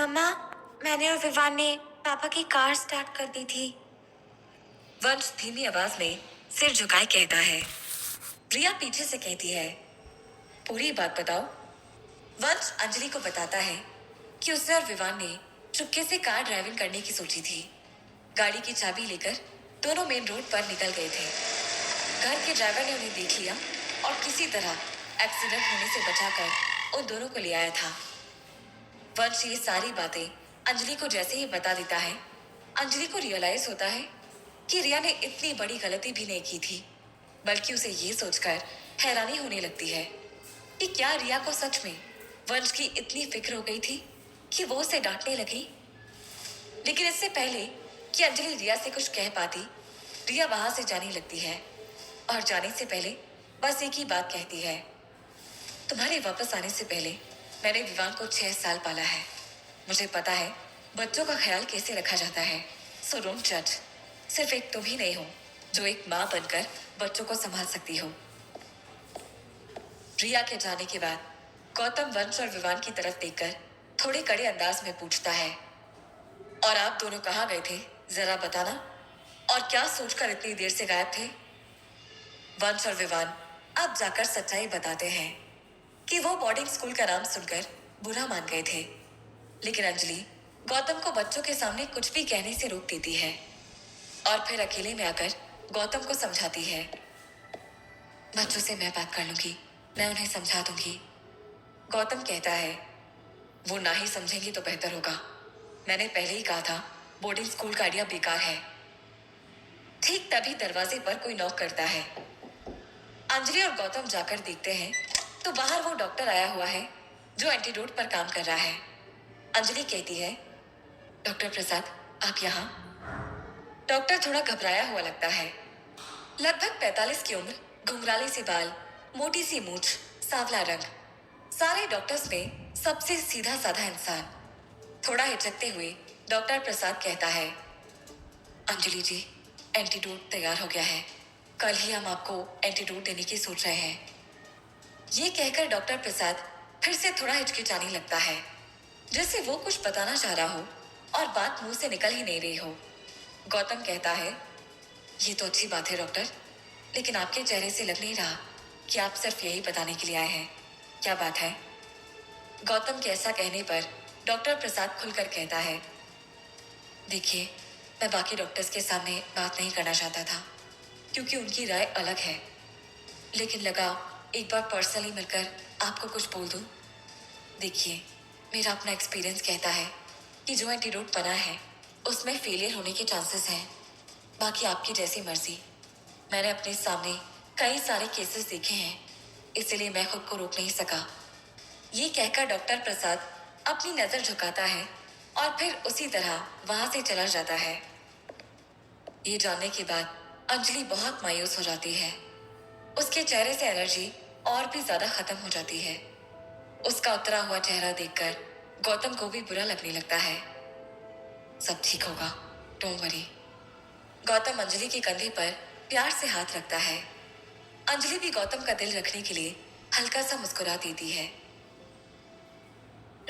मम्मा, मैंने और विवान ने पापा की कार स्टार्ट कर दी थी। वंश धीमी आवाज में सिर झुकाए कहता है। प्रिया पीछे से कहती है, पूरी बात बताओ। वंश अंजलि को बताता है कि उसने और विवान ने चुपके से कार ड्राइविंग करने की सोची थी। गाड़ी की चाबी लेकर दोनों मेन रोड पर निकल गए थे। घर के ड्राइवर ने उन्हें देख लिया और किसी तरह एक्सीडेंट होने से बचाकर उन दोनों को ले आया था। वंश ये सारी बातें अंजलि को जैसे ही बता देता है, अंजलि को रियलाइज होता है कि रिया ने इतनी बड़ी गलती भी नहीं की थी, बल्कि उसे ये सोचकर हैरानी होने लगती है कि क्या रिया को सच में वंश की इतनी फिक्र हो गई थी कि वो उसे डांटने लगी। लेकिन इससे पहले कि अंजलि रिया से कुछ कह पाती, रिया वहां से जाने लगती है और जाने से पहले बस एक ही बात कहती है, तुम्हारे वापस आने से पहले मैंने विवान को 6 साल पाला है। मुझे पता है बच्चों का ख्याल कैसे रखा जाता है। सो डोंट जज। सिर्फ एक तुम ही नहीं हो जो एक माँ बनकर बच्चों को संभाल सकती हो। रिया के जाने के बाद गौतम वंश और विवान की तरफ देखकर थोड़े कड़े अंदाज में पूछता है, और आप दोनों कहाँ गए थे, जरा बताना। और क्या सोचकर इतनी देर से गायब थे। वंश और विवान अब जाकर सच्चाई बताते हैं कि वो बोर्डिंग स्कूल का नाम सुनकर बुरा मान गए थे। लेकिन अंजलि गौतम को बच्चों के सामने कुछ भी कहने से रोक देती है और फिर अकेले में आकर गौतम को समझाती है, बच्चों से मैं बात कर लूंगी, मैं उन्हें समझा दूंगी। गौतम कहता है, वो ना ही समझेंगी तो बेहतर होगा। मैंने पहले ही कहा था बोर्डिंग स्कूल का आइडिया बेकार है। ठीक तभी दरवाजे पर कोई नॉक करता है। अंजलि और गौतम जाकर देखते हैं तो बाहर वो डॉक्टर आया हुआ है जो एंटीडोट पर काम कर रहा है। अंजलि कहती है, डॉक्टर प्रसाद आप यहाँ। डॉक्टर थोड़ा घबराया हुआ लगता है। लगभग 45 की उम्र, घुंघराले से बाल, मोटी सी मूंछ, सांवला रंग। सारे डॉक्टर्स में सबसे सीधा साधा इंसान। थोड़ा हिचकते हुए डॉक्टर प्रसाद कहता है, अंजलि जी एंटीडोट तैयार हो गया है। कल ही हम आपको एंटीडोट देने की सोच रहे हैं। ये कहकर डॉक्टर प्रसाद फिर से थोड़ा हिचकिचाने लगता है, जैसे वो कुछ बताना चाह रहा हो और बात मुंह से निकल ही नहीं रही हो। गौतम कहता है, ये तो अच्छी बात है डॉक्टर, लेकिन आपके चेहरे से लग नहीं रहा कि आप सिर्फ यही बताने के लिए आए हैं। क्या बात है। गौतम के ऐसा कहने पर डॉक्टर प्रसाद खुलकर कहता है, देखिए मैं बाकी डॉक्टर्स के सामने बात नहीं करना चाहता था क्योंकि उनकी राय अलग है, लेकिन लगा एक बार पर्सनली मिलकर आपको कुछ बोल दूं। देखिए मेरा अपना एक्सपीरियंस कहता है कि जो एंटीडोट बना है उसमें फेलियर होने के चांसेस हैं। बाकी आपकी जैसी मर्जी। मैंने अपने सामने कई सारे केसेस देखे हैं, इसलिए मैं खुद को रोक नहीं सका। ये कहकर डॉक्टर प्रसाद अपनी नजर झुकाता है और फिर उसी तरह वहां से चला जाता है। ये जानने के बाद अंजलि बहुत मायूस हो जाती है। उसके चेहरे से एनर्जी और भी ज्यादा खत्म हो जाती है। उसका उतरा हुआ चेहरा देखकर गौतम को भी बुरा लगने लगता है। सब ठीक होगा, डोंट वरी। गौतम अंजलि के कंधे पर प्यार से हाथ रखता है। अंजलि भी गौतम का दिल रखने के लिए हल्का सा मुस्कुरा देती है।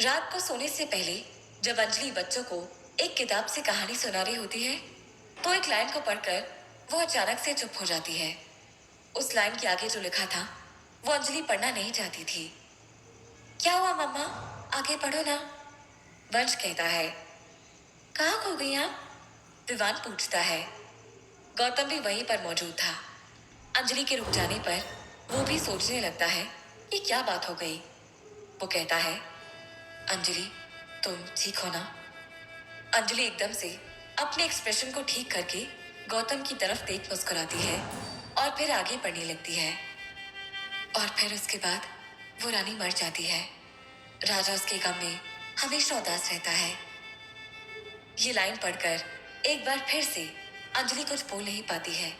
रात को सोने से पहले जब अंजलि बच्चों को एक किताब से कहानी सुना रही होती है तो एक लाइन को पढ़कर वो अचानक से चुप हो जाती है। उस लाइन के आगे जो लिखा था वो अंजलि पढ़ना नहीं चाहती थी। क्या हुआ मम्मा, आगे पढ़ो ना। वंश कहता है, कहाँ खो गई आप? विवान पूछता है। गौतम भी वहीं पर मौजूद था। अंजलि के रुक जाने पर वो भी सोचने लगता है कि क्या बात हो गई। वो कहता है, अंजलि तुम ठीक हो ना? अंजलि एकदम से अपने एक्सप्रेशन को ठीक करके गौतम की तरफ देख मुस्कुराती है और फिर आगे बढ़ने लगती है। और फिर उसके बाद वो रानी मर जाती है। राजा उसके गम में हमेशा उदास रहता है। ये लाइन पढ़कर एक बार फिर से अंजलि कुछ बोल नहीं पाती है।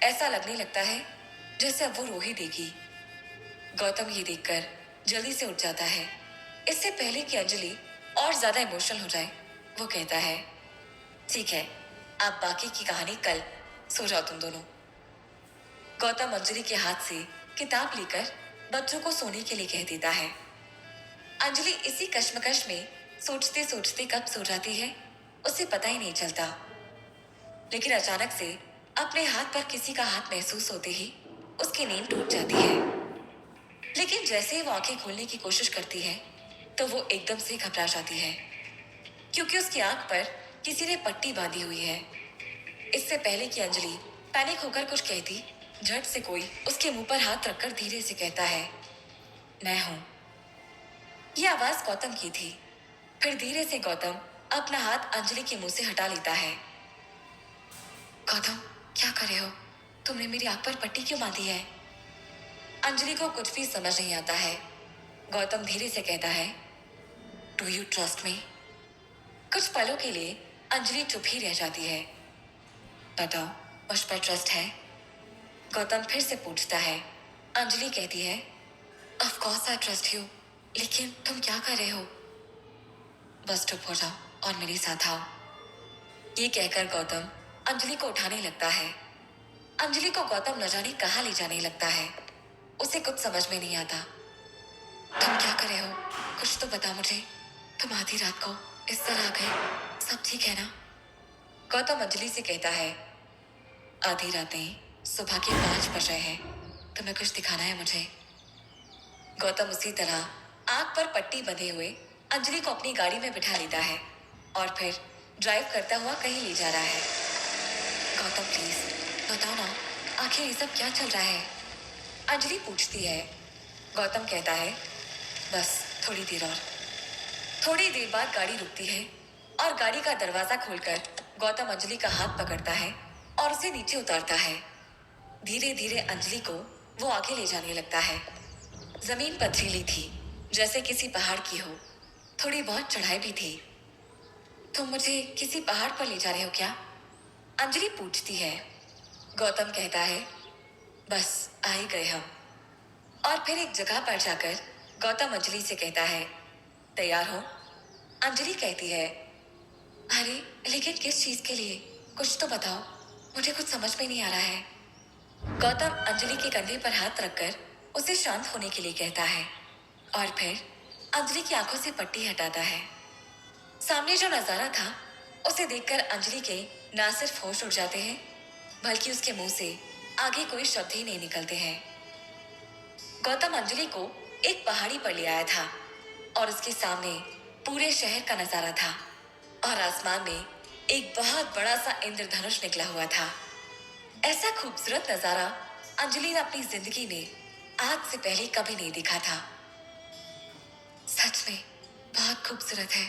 ऐसा लगने लगता है जैसे अब वो रो ही देगी। गौतम ये देखकर जल्दी से उठ जाता है। इससे पहले कि अंजलि और ज्यादा इमोशनल हो जाए वो कहता है, ठीक है आप बाकी की कहानी कल, सो जाओ तुम दोनों। गौतम अंजलि के हाथ से किताब लेकर बच्चों को सोने के लिए कह देता है। अंजलि इसी कश्मकश में सोचते सोचते कब सो जाती है उसे पता ही नहीं चलता। लेकिन अचानक से अपने हाथ पर किसी का हाथ महसूस होते ही उसकी नींद टूट जाती है। लेकिन जैसे ही वो आंखें खोलने की कोशिश करती है तो वो एकदम से घबरा जाती है, क्योंकि उसकी आंख पर किसी ने पट्टी बांधी हुई है। इससे पहले कि अंजलि पैनिक होकर कुछ कहती, झट से कोई उसके मुंह पर हाथ रखकर धीरे से कहता है, मैं हूं। यह आवाज गौतम की थी। फिर धीरे से गौतम अपना हाथ अंजलि के मुंह से हटा लेता है। गौतम, क्या कर रहे हो? तुमने मेरी आंख पर पट्टी क्यों बांधी है? अंजलि को कुछ भी समझ नहीं आता है। गौतम धीरे से कहता है, डू यू ट्रस्ट मी? कुछ पलों के लिए अंजलि चुप ही रह जाती है। बताओ, मुझ पर ट्रस्ट है? गौतम फिर से पूछता है। अंजलि कहती है, of course I trust you, लेकिन तुम क्या कर रहे हो? बस चुप हो जाओ और मेरे साथ आओ। ये कहकर गौतम अंजलि को उठाने लगता है। अंजलि को गौतम न जाने कहाँ ले जाने लगता है। उसे कुछ समझ में नहीं आता। तुम क्या कर रहे हो? कुछ तो बता मुझे। तुम आधी रात को इस तरह आ गए, सब ठीक है ना? गौतम अंजलि से कहता है, आधी रात नहीं, सुबह के 5 बज रहे हैं। तुम्हें कुछ दिखाना है मुझे? गौतम उसी तरह आंख पर पट्टी बंधे हुए अंजलि को अपनी गाड़ी में बिठा लेता है और फिर ड्राइव करता हुआ कहीं ले जा रहा है। गौतम प्लीज बताओ ना, आखिर ये सब क्या चल रहा है? अंजलि पूछती है। गौतम कहता है, बस थोड़ी देर और। थोड़ी देर बाद गाड़ी रुकती है और गाड़ी का दरवाजा खोलकर गौतम अंजलि का हाथ पकड़ता है और उसे नीचे उतारता है। धीरे धीरे अंजलि को वो आगे ले जाने लगता है। जमीन पथरीली थी, जैसे किसी पहाड़ की हो। थोड़ी बहुत चढ़ाई भी थी। तुम मुझे किसी पहाड़ पर ले जा रहे हो क्या? अंजलि पूछती है। गौतम कहता है, बस आ ही गए हम। और फिर एक जगह पर जाकर गौतम अंजलि से कहता है, तैयार हो? अंजलि कहती है, अरे लेकिन किस चीज के लिए? कुछ तो बताओ, मुझे कुछ समझ में नहीं आ रहा है। गौतम अंजलि के कंधे पर हाथ रखकर उसे शांत होने के लिए कहता है और फिर अंजलि की आंखों से पट्टी हटाता है। सामने जो नजारा था उसे देखकर अंजलि के ना सिर्फ होश उड़ जाते हैं, बल्कि उसके मुंह से आगे कोई शब्द ही नहीं निकलते हैं। गौतम अंजलि को एक पहाड़ी पर ले आया था और उसके सामने पूरे शहर का नजारा था और आसमान में एक बहुत बड़ा सा इंद्रधनुष निकला हुआ था। ऐसा खूबसूरत नजारा अंजलि ने अपनी जिंदगी में आज से पहले कभी नहीं देखा था। सच में बहुत खूबसूरत है।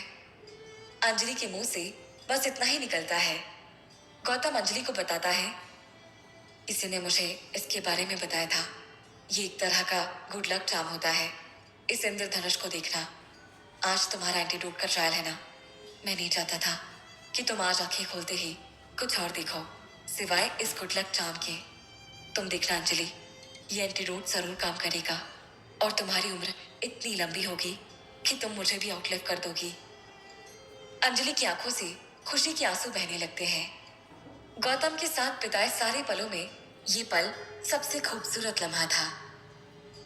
अंजलि के मुंह से बस इतना ही निकलता है। गौतम अंजलि को बताता है, किसी ने मुझे इसके बारे में बताया था। ये एक तरह का गुड लक चार्म होता है। इस इंद्रधनुष को देखना। आज तुम्हारा एंटीडोट का ट्रायल है ना। मैं नहीं चाहता था कि तुम आज आंखें खोलते ही कुछ और देखो सिवाय इस गुड लक चार्म के। तुम देखना अंजलि, ये एंटीडोट जरूर काम करेगा और तुम्हारी उम्र इतनी लंबी होगी कि तुम मुझे भी आउटलिव कर दोगी। अंजलि की आंखों से खुशी के आंसू बहने लगते हैं। गौतम के साथ बिताए सारे पलों में ये पल सबसे खूबसूरत लम्हा था।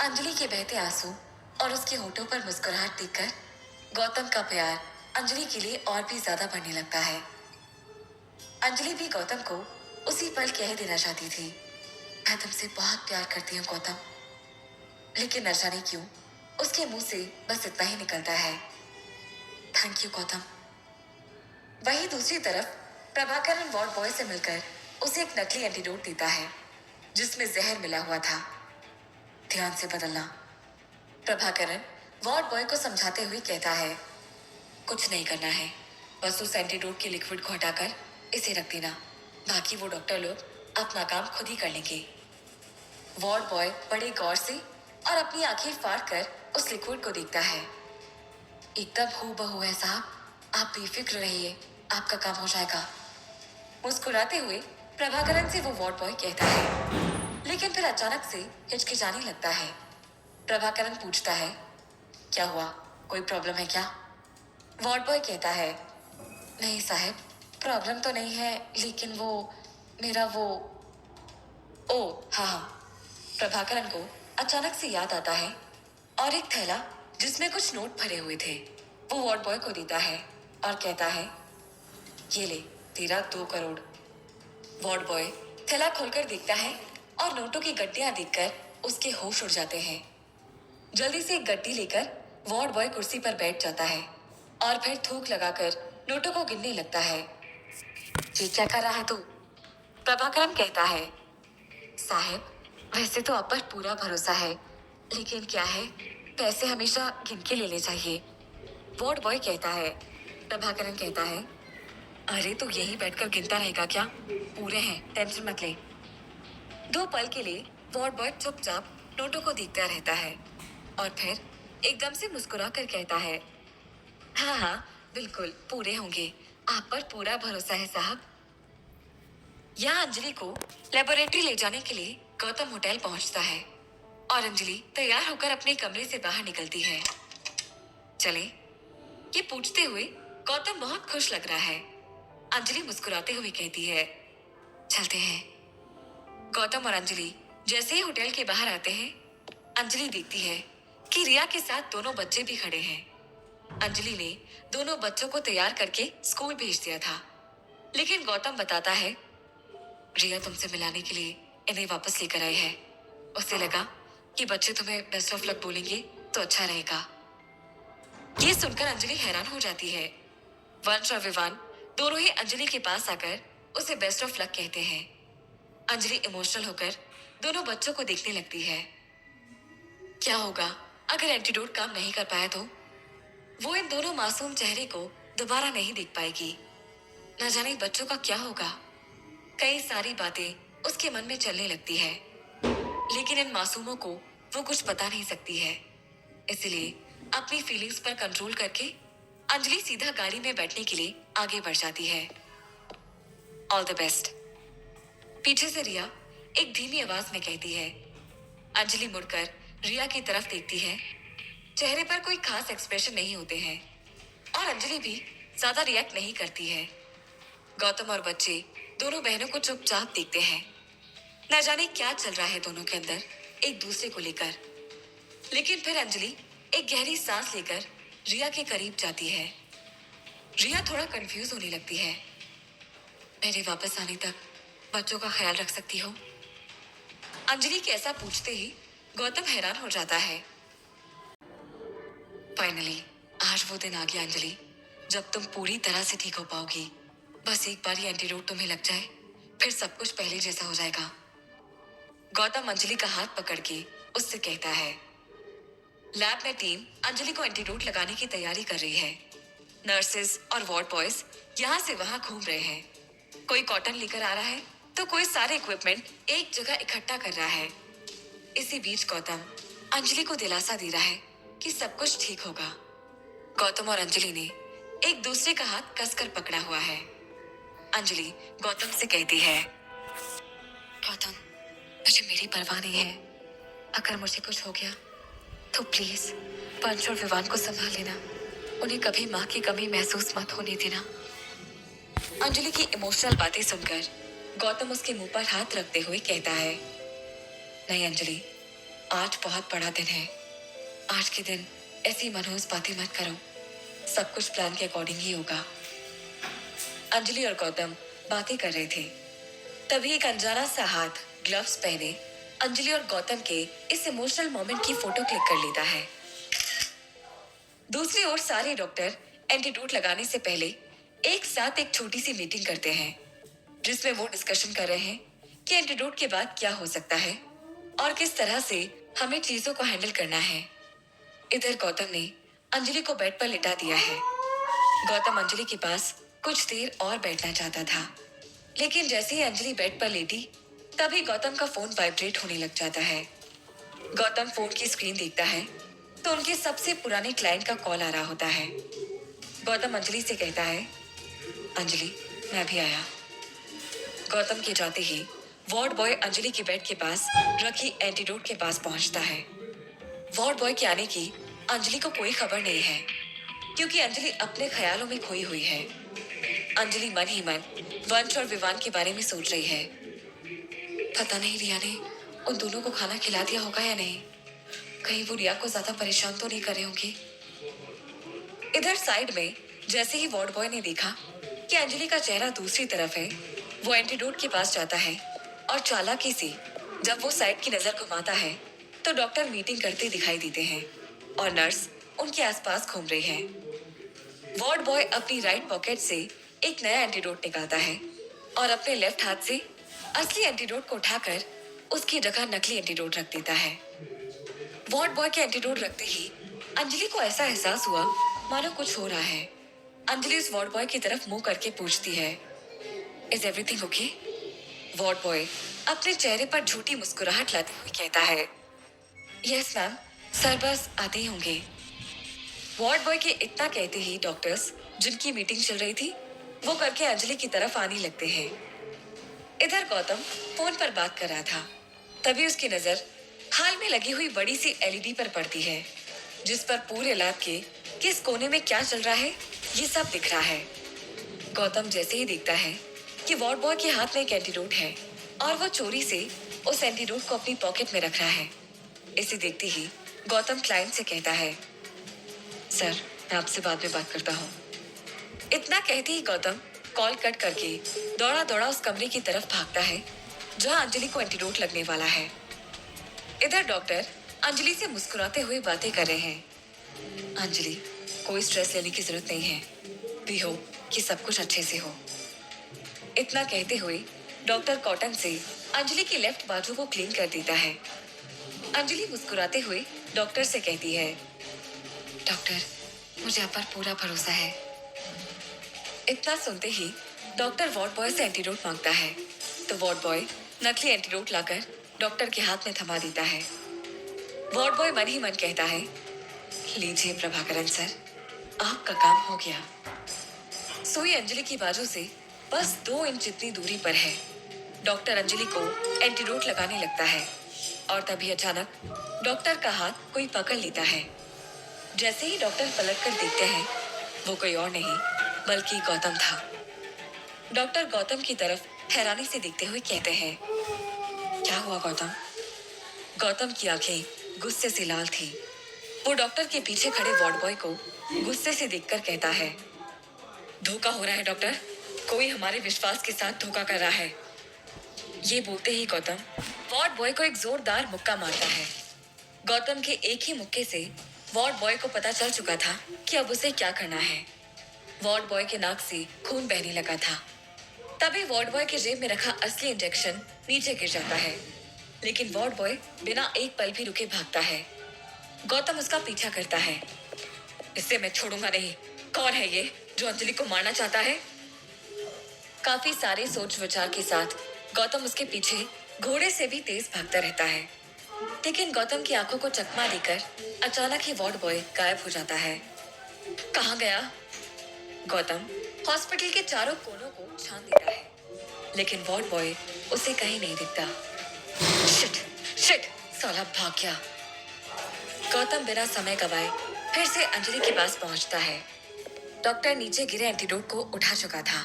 अंजलि के बहते आंसू और उसके होठों पर मुस्कुराहट देखकर गौतम का प्यार अंजलि के लिए और भी ज्यादा बढ़ने लगता है। अंजलि भी गौतम को उसी पल कह देना चाहती थी, मैं तुमसे बहुत प्यार करती हूँ गौतम। लेकिन न जाने क्यों उसके मुंह से बस इतना ही निकलता है, थैंक यू गौतम। वहीं दूसरी तरफ प्रभाकरन वार्ड बॉय से मिलकर उसे एक नकली एंटीडोट देता है जिसमें जहर मिला हुआ था। ध्यान से बदलना। प्रभाकरन वार्ड बॉय को समझाते हुए कहता है, कुछ नहीं करना है, बस उस एंटीडोट के लिक्विड को हटाकर इसे रख देना। बाकी वो डॉक्टर लोग अपना काम खुद ही कर लेंगे। वार्ड बॉय बड़े गौर से और अपनी आंखें फाड़ कर उस लिक्विड को देखता है। एकदम हूबहू है साहब, आप बेफिक्र रहिए, आपका काम हो जाएगा। मुस्कुराते हुए प्रभाकरन से वो वार्ड बॉय कहता है, लेकिन फिर अचानक से हिचकिचाने लगता है। प्रभाकरन पूछता है, क्या हुआ, कोई प्रॉब्लम है क्या? वार्ड बॉय कहता है, नहीं साहब, प्रॉब्लम तो नहीं है, लेकिन वो मेरा वो ओ हाँ हाँ। प्रभाकरन को अचानक से याद आता है और एक थैला जिसमें कुछ नोट भरे हुए थे वो वार्ड बॉय को देता है और कहता है, ये ले तेरा 2 करोड़। वार्ड बॉय थैला खोलकर देखता है और नोटों की गड्डियां देखकर उसके होश उड़ जाते हैं। जल्दी से एक गड्डी लेकर वार्ड बॉय कुर्सी पर बैठ जाता है और फिर थूक लगाकर नोटों को गिनने लगता है। ये क्या कर रहा है तू? प्रभाकरन कहता है, साहब वैसे तो आप पर पूरा भरोसा है, लेकिन क्या है, पैसे हमेशा गिन के लेने चाहिए। वार्ड बॉय कहता है। प्रभाकरन कहता है, अरे तो यहीं बैठकर गिनता रहेगा क्या? पूरे हैं, टेंशन मत ले। 2 पल के लिए वार्ड बॉय चुपचाप नोटों को देखता रहता है और फिर एकदम से मुस्कुरा कर कहता है, हाँ हाँ बिल्कुल पूरे होंगे, आप पर पूरा भरोसा है साहब। यहाँ अंजलि को लेबोरेटरी ले जाने के लिए गौतम होटल पहुंचता है और अंजलि तैयार होकर अपने कमरे से बाहर निकलती है। चले, ये पूछते हुए गौतम बहुत खुश लग रहा है। अंजलि मुस्कुराते हुए कहती है, चलते हैं। गौतम और अंजलि जैसे ही होटल के बाहर आते हैं, अंजलि देखती है कि रिया के साथ दोनों बच्चे भी खड़े हैं। अंजलि ने दोनों बच्चों को तैयार करके स्कूल भेज दिया था, लेकिन गौतम बताता है, रिया तुमसे मिलाने के लिए इन्हें वापस लेकर आई है। उसे लगा कि बच्चे तुम्हें बेस्ट ऑफ लक बोलेंगे तो अच्छा रहेगा। ये सुनकर अंजलि हैरान हो जाती है। वंश और विवान दोनों ही अंजलि के पास आकर उसे बेस्ट ऑफ लक कहते हैं। अंजलि इमोशनल होकर दोनों बच्चों को देखने लगती है। क्या होगा अगर एंटीडोट काम नहीं कर पाया तो? वो इन दोनों मासूम चेहरे को दोबारा नहीं देख पाएगी। न जाने बच्चों का क्या होगा। कई सारी बातें उसके मन में चलने लगती है, लेकिन इन मासूमों को वो कुछ बता नहीं सकती है। इसलिए अपनी फीलिंग्स पर कंट्रोल करके अंजलि सीधा गाड़ी में बैठने के लिए आगे बढ़ जाती है। All the best. पीछे से रिया एक धीमी आवाज में कहती है। अंजलि मुड़कर रिया की तरफ देखती है। चेहरे पर कोई खास एक्सप्रेशन नहीं होते हैं और अंजलि भी ज्यादा रिएक्ट नहीं करती है। गौतम और बच्चे दोनों बहनों को चुपचाप देखते हैं। न जाने क्या चल रहा है दोनों के अंदर एक दूसरे को लेकर। लेकिन फिर अंजलि एक गहरी सांस लेकर रिया के करीब जाती है। रिया थोड़ा कंफ्यूज होने लगती है। मेरे वापस आने तक बच्चों का ख्याल रख सकती हो? अंजलि के ऐसा पूछते ही गौतम हैरान हो जाता है। फाइनली आज वो दिन आ गया अंजलि, जब तुम पूरी तरह से ठीक हो पाओगी। बस एक बार ये एंटीडोट तुम्हें लग जाए, फिर सब कुछ पहले जैसा हो जाएगा। गौतम अंजलि का हाथ पकड़ के उससे कहता है। लैब में टीम अंजलि को एंटीडोट लगाने की तैयारी कर रही है। नर्सेस और वार्ड बॉयज यहाँ से वहां घूम रहे हैं। कोई कॉटन लेकर आ रहा है तो कोई सारे इक्विपमेंट एक जगह इकट्ठा कर रहा है। इसी बीच गौतम अंजलि को दिलासा दे रहा है कि सब कुछ ठीक होगा। गौतम और अंजलि ने एक दूसरे का हाथ कसकर पकड़ा हुआ है। अंजलि गौतम से कहती है, गौतम मुझे मेरी परवाह नहीं है। अगर मुझे कुछ हो गया तो प्लीज पंच और विवान को संभाल लेना। उन्हें कभी माँ की कमी महसूस मत होने देना। अंजलि की इमोशनल बातें सुनकर गौतम उसके मुंह पर हाथ रखते हुए कहता है, नहीं अंजलि, आज बहुत बड़ा दिन है। आज के दिन ऐसी मनहूस बातें मत करो। सब कुछ प्लान के अकॉर्डिंग ही होगा। अंजलि और गौतम बातें कर रहे थे, तभी एक अनजाना सा हाथ ग्लव्स पहने अंजलि और गौतम के इस इमोशनल मोमेंट की फोटो क्लिक कर लेता है। दूसरी ओर सारे डॉक्टर एंटीडोट लगाने से पहले एक साथ एक छोटी सी मीटिंग करते हैं, जिसमें वो डिस्कशन कर रहे हैं कि एंटीडोट के बाद क्या हो सकता है और किस तरह से हमें चीजों को हैंडल करना है। इधर गौतम ने अंजलि को बेड पर लिटा दिया है। गौतम अंजलि के पास कुछ देर और बैठना चाहता था, लेकिन जैसे ही अंजलि बेड पर लेटी, तभी गौतम का फोन वाइब्रेट होने लग जाता है। गौतम फोन की स्क्रीन देखता है तो उनके सबसे पुराने क्लाइंट का कॉल आ रहा होता है। गौतम अंजलि से कहता है, अंजलि मैं भी आया। गौतम के जाते ही वार्ड बॉय अंजलि के बेड के पास रखी एंटीडोट के पास पहुंचता है। वार्ड बॉय के आने की अंजलि को कोई खबर नहीं है, क्योंकि अंजलि अपने ख्यालों में खोई हुई है। अंजलि मन ही मन वंश और विवान के बारे में सोच रही है। पता नहीं रिया ने उन दोनों को खाना खिला दिया होगा या नहीं। कहीं वो रिया को ज्यादा परेशान तो नहीं कर रहे होंगे। इधर साइड में जैसे ही वार्ड बॉय ने देखा कि अंजलि का चेहरा दूसरी तरफ है, वो एंटीडोट के पास जाता है और चालाकी से जब वो साइड की नजर घुमाता है तो डॉक्टर मीटिंग करते दिखाई देते हैं और नर्स उनके आसपास घूम रही है। वार्ड बॉय अपनी राइट पॉकेट से एक नया एंटीडोट निकालता है और अपने लेफ्ट हाथ से असली एंटीडोट को उठाकर उसकी जगह नकली एंटीडोट रख देता है। वार्ड बॉय के एंटीडोट रखते ही अंजलि को ऐसा एहसास हुआ मानो कुछ हो रहा है। अंजलि उस वार्ड बॉय की तरफ मुंह करके पूछती है, is everything okay? Ward boy अपने चेहरे पर झूठी मुस्कुराहट लाते हुए कहता है, यस मैम, सर बस आते ही होंगे। वार्ड बॉय के इतना कहते ही डॉक्टर्स जिनकी मीटिंग चल रही थी वो करके अंजलि की तरफ आने लगते हैं। इधर गौतम फोन पर बात कर रहा था, तभी उसकी नजर हाल में लगी हुई बड़ी सी एलईडी पर पड़ती है जिस पर पूरे लैब के किस कोने में क्या चल रहा है ये सब दिख रहा है। गौतम जैसे ही देखता है कि वार्ड बॉय के हाथ में एक एंटीडोट है और वो चोरी से उस एंटीडोट को अपनी पॉकेट में रख रहा है, इसे देखते ही गौतम क्लाइंट से कहता है, सर मैं आपसे बाद में बात करता हूँ। इतना कहते ही गौतम कॉल कट करके दौड़ा दौड़ा उस कमरे की तरफ भागता है जहाँ अंजलि को एंटीडोट लगने वाला है। इधर डॉक्टर अंजलि से मुस्कुराते हुए बातें कर रहे हैं। अंजलि, कोई स्ट्रेस लेने की जरूरत नहीं है, वी होप कि सब कुछ अच्छे से हो। इतना कहते हुए डॉक्टर कॉटन से अंजलि की लेफ्ट बाजू को क्लीन कर देता है। अंजलि मुस्कुराते हुए डॉक्टर से कहती है, डॉक्टर मुझे आप पर पूरा भरोसा है। इतना सुनते ही डॉक्टर वार्ड बॉय से एंटीडोट मांगता है तो वार्ड बॉय नकली एंटीडोट लाकर डॉक्टर के हाथ में थमा देता है। वार्ड बॉय मन ही मन कहता है, लीजिए प्रभाकरन सर, आपका काम हो गया। सुई अंजलि की बाजू से बस 2 इंच जितनी दूरी पर है। डॉक्टर अंजलि को एंटीडोट लगाने लगता है और तभी अचानक डॉक्टर का हाथ कोई पकड़ लेता है। जैसे ही डॉक्टर पलट कर देखते हैं वो कोई और नहीं बल्कि गौतम था। डॉक्टर गौतम की तरफ हैरानी से देखते हुए कहते हैं, क्या हुआ गौतम? गौतम की आंखें गुस्से से लाल थी। वो डॉक्टर के पीछे खड़े वार्ड बॉय को गुस्से से देखकर कहता है, धोखा हो रहा है डॉक्टर, कोई हमारे विश्वास के साथ धोखा कर रहा है। ये बोलते ही गौतम वार्ड बॉय को एक जोरदार मुक्का मारता है। गौतम के एक ही मुक्के से वार्ड बॉय को पता चल चुका था कि अब उसे क्या करना है। वार्ड बॉय के नाक से खून बहने लगा था। तभी वार्ड बॉय के जेब में रखा असली इंजेक्शन नीचे गिर जाता है, लेकिन वार्ड बॉय बिना एक पल भी रुके भागता है। गौतम उसका पीछा करता है। इससे मैं छोड़ूंगा नहीं। कौन है ये जो अंजलि को मारना चाहता है? काफी सारे सोच विचार के साथ गौतम उसके पीछे घोड़े से भी तेज भागता रहता है, लेकिन गौतम की आंखों को चकमा देकर अचानक ही वार्ड बॉय गायब हो जाता है। कहाँ गया? गौतम हॉस्पिटल के चारों कोनों को छान देता है, लेकिन वार्ड बॉय उसे कहीं नहीं दिखता। शिट, शिट, साला भाग गया। गौतम बिना समय गवाए फिर से अंजलि के पास पहुंचता है। डॉक्टर नीचे गिरे एंटीडोट को उठा चुका था।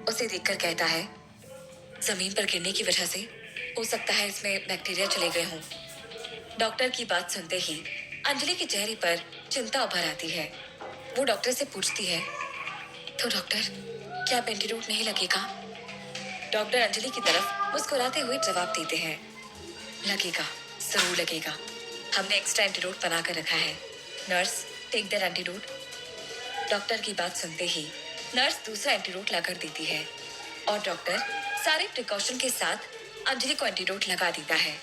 उसे देखकर कहता है, जमीन पर गिरने की वजह से हो सकता है इसमें बैक्टीरिया चले गए हों। डॉक्टर की बात सुनते ही अंजलि के चेहरे पर चिंता उभर आती है। वो डॉक्टर से पूछती है, तो डॉक्टर क्या अब एंटीडोट नहीं लगेगा? डॉक्टर अंजलि की तरफ मुस्कुराते हुए जवाब देते हैं, लगेगा, जरूर लगेगा। हमने एक्स्ट्रा एंटीडोट बना कर रखा है। Nurse, take that antidote. Doctor की बात सुनते ही नर्स दूसरा एंटीडोट लाकर देती है और डॉक्टर सारे प्रिकॉशन के साथ अंजलि को एंटीडोट लगा देता है।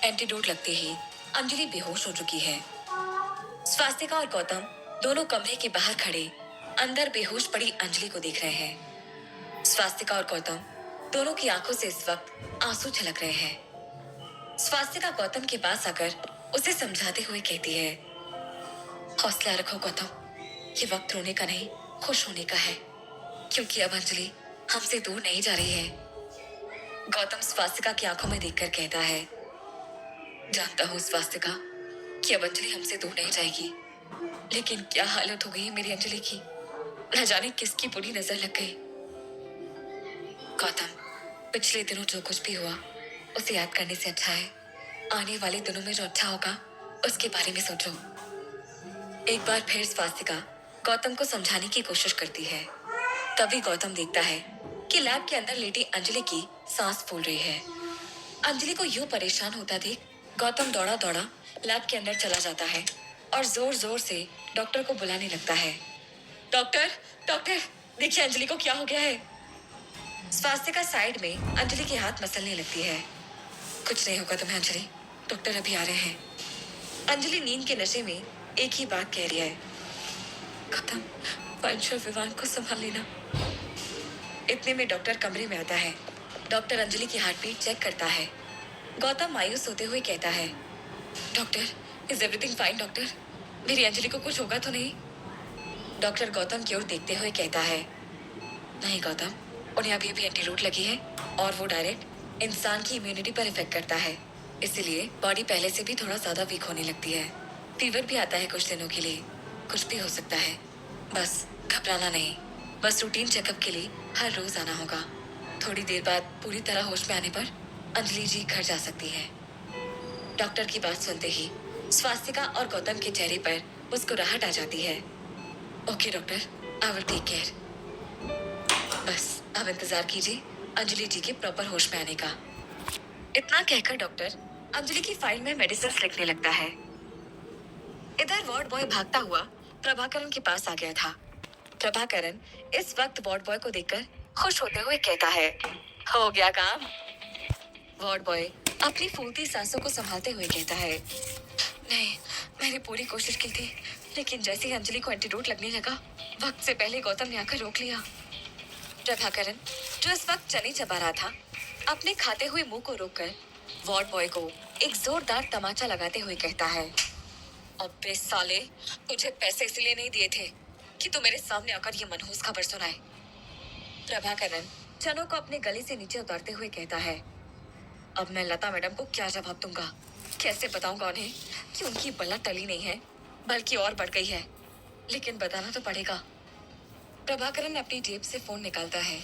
एंटीडोट लगते ही अंजलि बेहोश हो चुकी है। स्वास्तिका और गौतम दोनों कमरे के बाहर खड़े अंदर बेहोश पड़ी अंजलि को देख रहे हैं। स्वास्तिका और गौतम दोनों की आंखों से इस वक्त आंसू छलक रहे हैं। स्वास्तिका गौतम के पास आकर उसे समझाते हुए कहती है, हौसला रखो गौतम, ये वक्त रोने का नहीं खुश होने का है, क्योंकि अब अंजलि हमसे दूर नहीं जा रही है। गौतम स्वास्तिका की आंखों में देखकर कहता है, जानता हूँ स्वास्तिका कि अब अंजलि हमसे दूर नहीं जाएगी, लेकिन क्या हालत हो गई है मेरी अंजलि की, न जाने किसकी बुरी नजर लग गई। गौतम, पिछले दिनों जो कुछ भी हुआ उसे याद करने से अच्छा है आने वाले दिनों में जो अच्छा होगा उसके बारे में सोचो। एक बार फिर स्वास्तिका गौतम को समझाने की कोशिश करती है। तभी गौतम देखता है कि लैब के अंदर लेटी अंजलि की सांस फूल रही है। अंजलि को यूं परेशान होता देख गौतम दौड़ा दौड़ा लैब के अंदर चला जाता है और जोर जोर से डॉक्टर को बुलाने लगता है। डॉक्टर, डॉक्टर, देखिए अंजलि को क्या हो गया है। स्वास्थ्य साइड में अंजलि के हाथ मसलने लगती है। कुछ नहीं होगा तुम्हें अंजलि, डॉक्टर अभी आ रहे हैं। अंजलि नींद के नशे में एक ही बात कह रही है, गौतम, वंश और विवान को संभाल लेना। इतने में डॉक्टर कमरे में आता है। डॉक्टर अंजलि की हार्ट बीट चेक करता है। गौतम मायूस होते हुए कहता है, doctor, is everything fine doctor? मेरी अंजलि को कुछ होगा तो नहीं? डॉक्टर गौतम की ओर देखते हुए कहता है, नहीं गौतम, उन्हें अभी अभी एंटीडोट लगी है और वो डायरेक्ट इंसान की इम्यूनिटी पर इफेक्ट करता है, इसीलिए बॉडी पहले से भी थोड़ा ज्यादा वीक होने लगती है। फीवर भी आता है कुछ दिनों के लिए, कुछ भी हो सकता है। बस घबराना नहीं, बस रूटीन चेकअप के लिए हर रोज आना होगा। थोड़ी देर बाद पूरी तरह होश में आने पर अंजलि जी घर जा सकती है। डॉक्टर की बात सुनते ही स्वास्तिका और गौतम के चेहरे पर मुस्कुराहट आ जाती है। Okay doctor, I will take care. बस अब इंतजार कीजिए अंजलि जी के प्रॉपर होश में आने का। इतना कहकर डॉक्टर अंजलि की फाइल में मेडिसिन लिखने लगता है। इधर वार्ड बॉय भागता हुआ प्रभाकरन के पास आ गया था। प्रभाकरन इस वक्त वार्ड बॉय को देखकर खुश होते हुए कहता है, हो गया काम। वार्ड बॉय अपनी फूलती सांसों को संभालते हुए कहता है, नहीं, मैंने पूरी कोशिश की थी, लेकिन जैसे ही अंजलि को एंटीडोट लगने लगा, वक्त से पहले गौतम ने आकर रोक लिया। प्रभाकरन, जो इस वक्त चने चबा रहा था, अपने खाते हुए मुंह को रोककर वार्ड बॉय को एक जोरदार तमाचा लगाते हुए कहता है, अबे साले, तुझे पैसे इसलिए नहीं दिए थे कि तू मेरे सामने आकर ये मनहूस खबर सुनाए। प्रभाकरन चनों को अपने गले से नीचे उतारते हुए कहता है, अब मैं लता मैडम को क्या जवाब दूंगा? कैसे बताऊंगा उन्हें कि उनकी बल्ला टली नहीं है, बल्कि और बढ़ गई है? लेकिन बताना तो पड़ेगा। प्रभाकरन अपनी जेब से फोन निकालता है,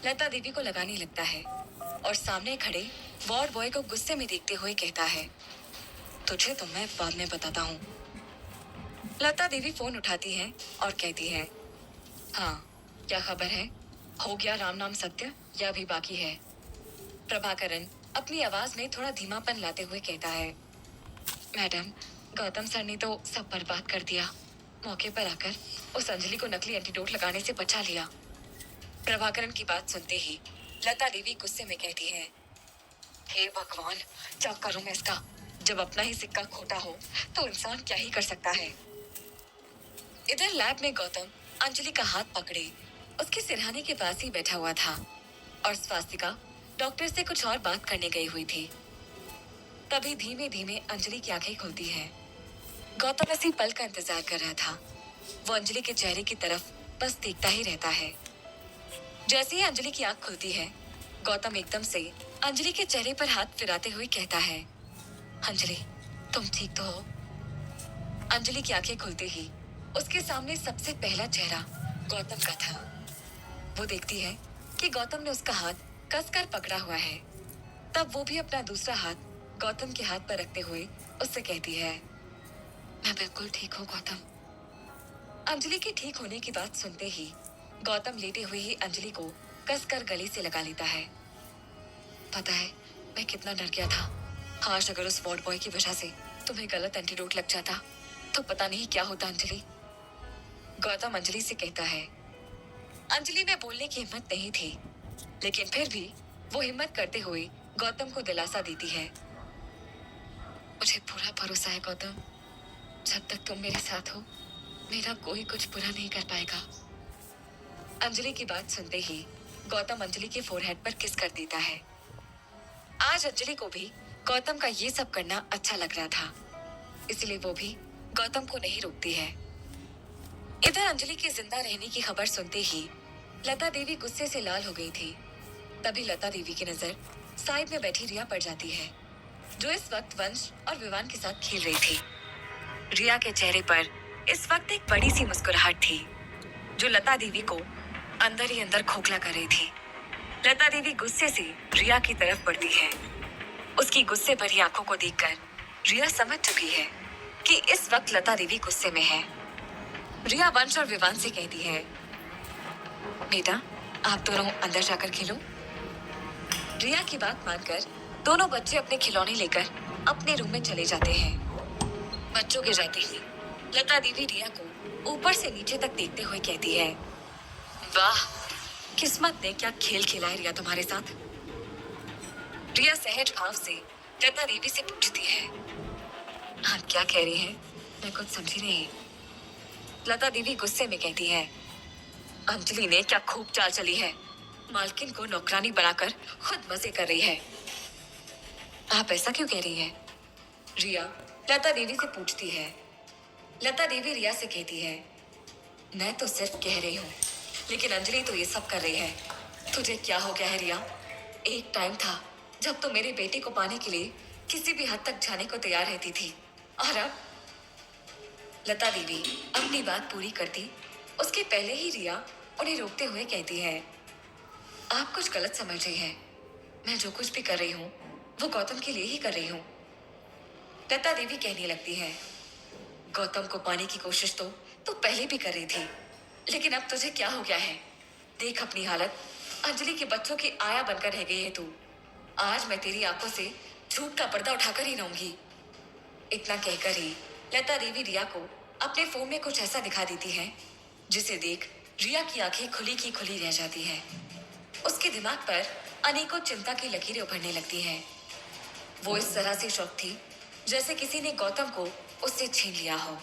लता देवी को लगाने लगता है और सामने खड़े वार्ड बॉय को गुस्से में देखते हुए कहता है, तुझे तो मैं बाद में बताता हूँ। लता देवी फोन उठाती है और कहती है, हाँ, क्या खबर है? हो गया राम नाम सत्य या अभी बाकी है? प्रभाकरन अपनी आवाज में थोड़ा धीमापन लाते हुए कहता है, मैडम, गौतम सर ने तो सब बर्बाद कर दिया। मौके पर आकर उस अंजलि को नकली एंटीडोट लगाने से बचा लिया। प्रभाकरन की बात सुनते ही लता देवी गुस्से में कहती है, हे भगवान, क्या करूं मैं इसका? जब अपना ही सिक्का खोटा हो तो इंसान क्या ही कर सकता है। इधर लैब में गौतम अंजलि का हाथ पकड़े उसके सिरहाने के पास ही बैठा हुआ था और स्वास्तिका डॉक्टर से कुछ और बात करने गई हुई थी। तभी धीमे धीमे अंजलि की आंखें खुलती हैं। गौतम इसी पल का इंतजार कर रहा था। वो अंजलि के चेहरे की तरफ बस देखता ही रहता है। जैसे ही अंजलि की आंख खुलती है, गौतम एकदम से अंजलि के चेहरे पर हाथ फिराते हुए कहता है, अंजलि, तुम ठीक तो हो? अंजलि की आंखें खुलते ही उसके सामने सबसे पहला चेहरा गौतम का था। वो देखती है कि गौतम ने उसका हाथ कसकर पकड़ा हुआ है। तब वो भी अपना दूसरा हाथ गौतम के हाथ पर रखते हुए उससे कहती है, मैं बिल्कुल ठीक हूँ गौतम। अंजलि के ठीक होने की बात सुनते ही गौतम लेटे हुए ही अंजलि को कसकर गले से लगा लेता है। पता है मैं कितना डर गया था। काश अगर उस वार्ड बॉय की वजह से तुम्हें गलत एंटीडोट लग जाता तो पता नहीं क्या होता अंजलि। गौतम अंजलि से कहता है। अंजलि में बोलने की हिम्मत नहीं थी, लेकिन फिर भी वो हिम्मत करते हुए गौतम को दिलासा देती है। मुझे पूरा भरोसा है गौतम, जब तक तुम मेरे साथ हो मेरा कोई कुछ बुरा नहीं कर पाएगा। अंजलि की बात सुनते ही गौतम अंजलि के फोरहेड पर किस कर देता है। आज अंजलि को भी गौतम का ये सब करना अच्छा लग रहा था, इसलिए वो भी गौतम को नहीं रोकती है। इधर अंजलि के जिंदा रहने की खबर सुनते ही लता देवी गुस्से से लाल हो गई थी। तभी लता देवी की नजर साइड में बैठी रिया पड़ जाती है, जो इस वक्त वंश और विवान के साथ खेल रही थी। रिया के चेहरे पर इस वक्त एक बड़ी सी मुस्कुराहट थी, जो लता देवी को अंदर ही अंदर खोखला कर रही थी। लता देवी गुस्से से रिया की तरफ बढ़ती है। उसकी गुस्से भरी आंखों को देखकर रिया समझ चुकी है कि इस वक्त लता देवी गुस्से में है। रिया वंश और विवान से कहती है, बेटा आप दोनों अंदर जाकर खेलो। रिया की बात मानकर दोनों बच्चे अपने खिलौने लेकर अपने रूम में चले जाते हैं। बच्चों के जाते ही लता दीदी रिया को ऊपर से नीचे तक देखते हुए कहती है, वाह किस्मत ने क्या खेल खेला है रिया तुम्हारे साथ। रिया सहज भाव से लता दीदी से पूछती है, आप क्या कह रही हैं? मैं कुछ समझी नहीं। लता दीदी गुस्से में कहती है, अंजलि ने क्या खूब चाल चली है, मालकिन को नौकरानी बनाकर खुद मजे कर रही है। आप ऐसा क्यों कह रही हैं? रिया लता देवी से पूछती है। लता देवी रिया से कहती है, मैं तो सिर्फ कह रही हूँ, लेकिन अंजलि तो ये सब कर रही है। तुझे क्या हो गया है रिया? एक टाइम था जब तो मेरे बेटे को पाने के लिए किसी भी हद तक जाने को तैयार रहती थी, और अब? लता देवी अपनी बात पूरी करती उसके पहले ही रिया उन्हें रोकते हुए कहती है, आप कुछ गलत समझ रही हैं। मैं जो कुछ भी कर रही हूँ वो गौतम के लिए ही कर रही हूँ। लता देवी कहने लगती है, गौतम को पाने की कोशिश तो पहले भी कर रही थी, लेकिन अब तुझे क्या हो गया है? देख अपनी हालत, अंजलि के बच्चों की आया बनकर रह गई है तू। आज मैं तेरी आंखों से झूठ का पर्दा उठाकर ही रहूंगी। इतना कहकर ही लता देवी रिया को अपने फोन में कुछ ऐसा दिखा देती है जिसे देख रिया की आंखें खुली की खुली रह जाती हैं। उसके दिमाग पर अनेकों चिंता की लकीरें उभरने लगती हैं। वो इस तरह से शौक थी जैसे किसी ने गौतम को उससे छीन लिया हो।